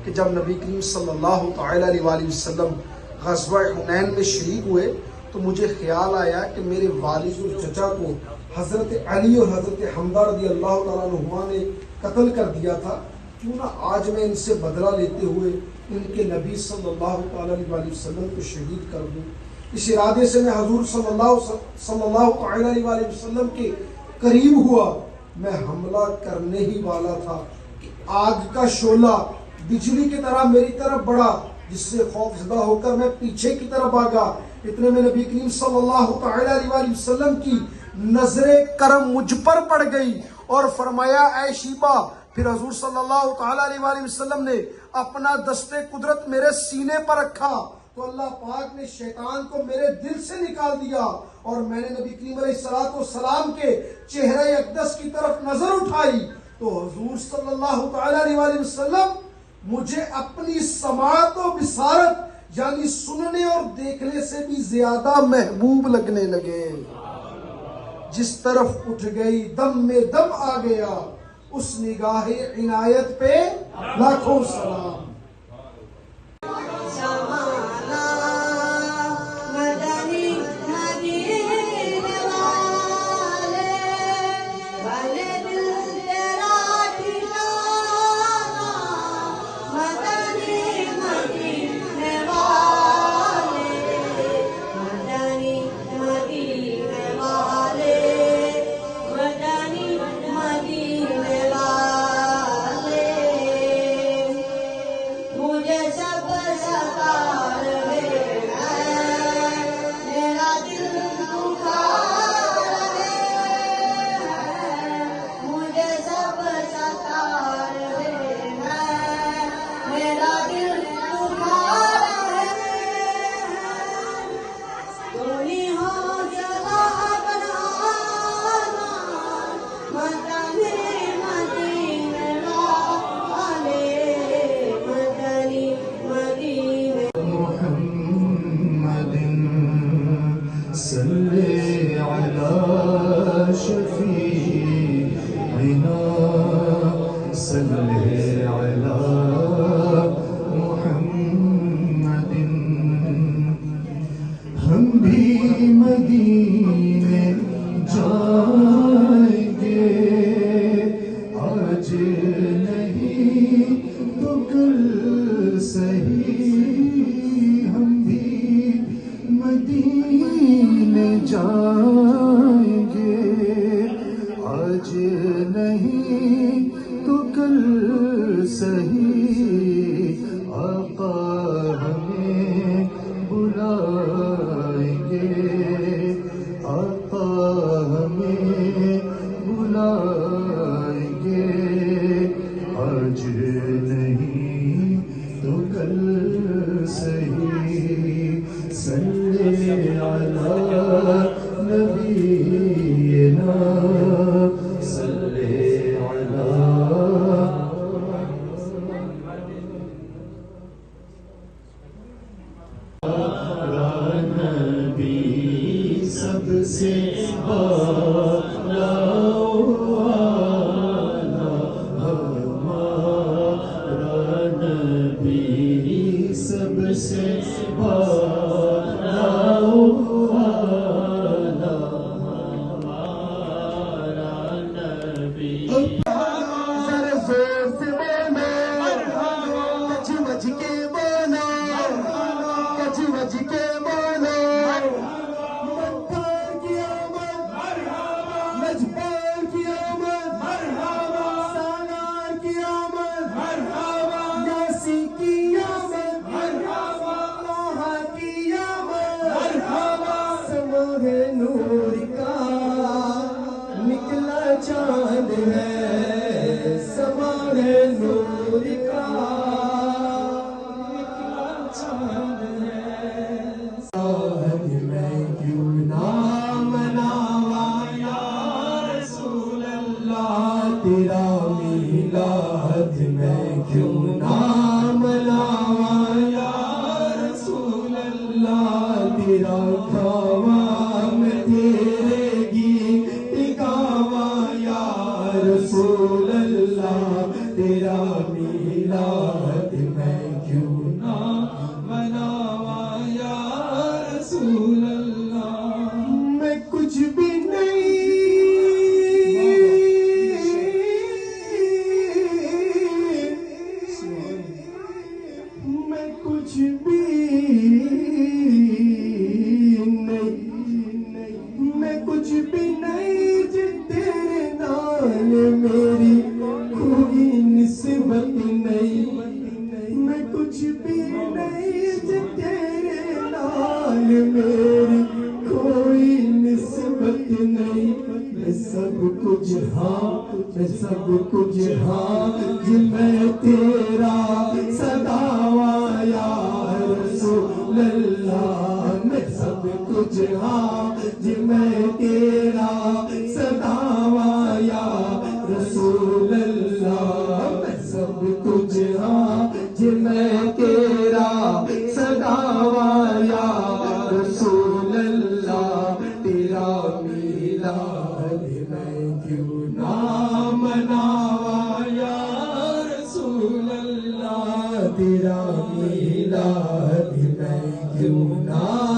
کہ جب نبی کریم صلی اللہ تعالیٰ علیہ وسلم غزوہ حنین میں شریک ہوئے تو مجھے خیال آیا کہ میرے والد اور چچا کو حضرت علی اور حضرت حمزہ رضی اللہ تعالیٰ عنہما نے قتل کر دیا تھا، کیوں نہ آج میں ان سے بدلہ لیتے ہوئے ان کے نبی صلی اللہ تعالیٰ علیہ وسلم کو شہید کر دوں۔ اس ارادے سے میں حضور صلی اللہ تعالیٰ علیہ وسلم کے قریب ہوا۔ میں حملہ کرنے ہی والا تھا کہ آگ کا شعلہ بجلی کی طرح میری طرف بڑھا، جس سے خوف زدہ ہو کر میں پیچھے کی طرف بھاگا۔ اتنے میں نبی کریم صلی اللہ تعالیٰ علیہ وسلم کی نظر کرم مجھ پر پڑ گئی اور فرمایا اے شیبہ۔ پھر حضور صلی اللہ تعالیٰ علیہ وسلم نے اپنا دست قدرت میرے سینے پر رکھا تو اللہ پاک نے شیطان کو میرے دل سے نکال دیا اور میں نے نبی کریم علیہ السلام کے چہرہ اقدس کی طرف نظر اٹھائی تو حضور صلی اللہ تعالیٰ علیہ وسلم مجھے اپنی سماعت و بصارت یعنی سننے اور دیکھنے سے بھی زیادہ محبوب لگنے لگے۔ جس طرف اٹھ گئی دم میں دم آ گیا، اس نگاہ عنایت پہ لاکھوں سلام۔ ہم بھی مدینے جائیں گے، آج نہیں تو کل صحیح، ہم بھی مدینے جائیں گے، آج نہیں تو کل صحیح، آقا ہمیں بلائیں گے، آقا ہمیں بلائیں گے، آج نہیں تو کل صحیح، صلی علی نبینا، صلی علی نبی سب سے بالا ہمارا نبی سب سے بالا ہمارا نبی۔ نور کا نکلا چاند ہے، سماں نور کا نکلا چاند ہے، ساحل میں کیوں نہ مناوا یا رسول اللہ، تیرا میلاد میں کیوں نہیں، میں کچھ بھی نہیں جب تیرے نال میری کوئی نسبت نہیں، میں سب کچھ ہاں، میں سب کچھ ہاں جی میں تیرا صداواں یا رسول اللہ، میں سب کچھ ہاں جی میں تیرا صداواں یا رسول اللہ، میں سب کچھ ہاں جی میں تیرا صداواں یا رسول اللہ، تیرا میلاد میں کیوں نہ مناواں یا رسول اللہ، تیرا میلاد میں کیوں نہ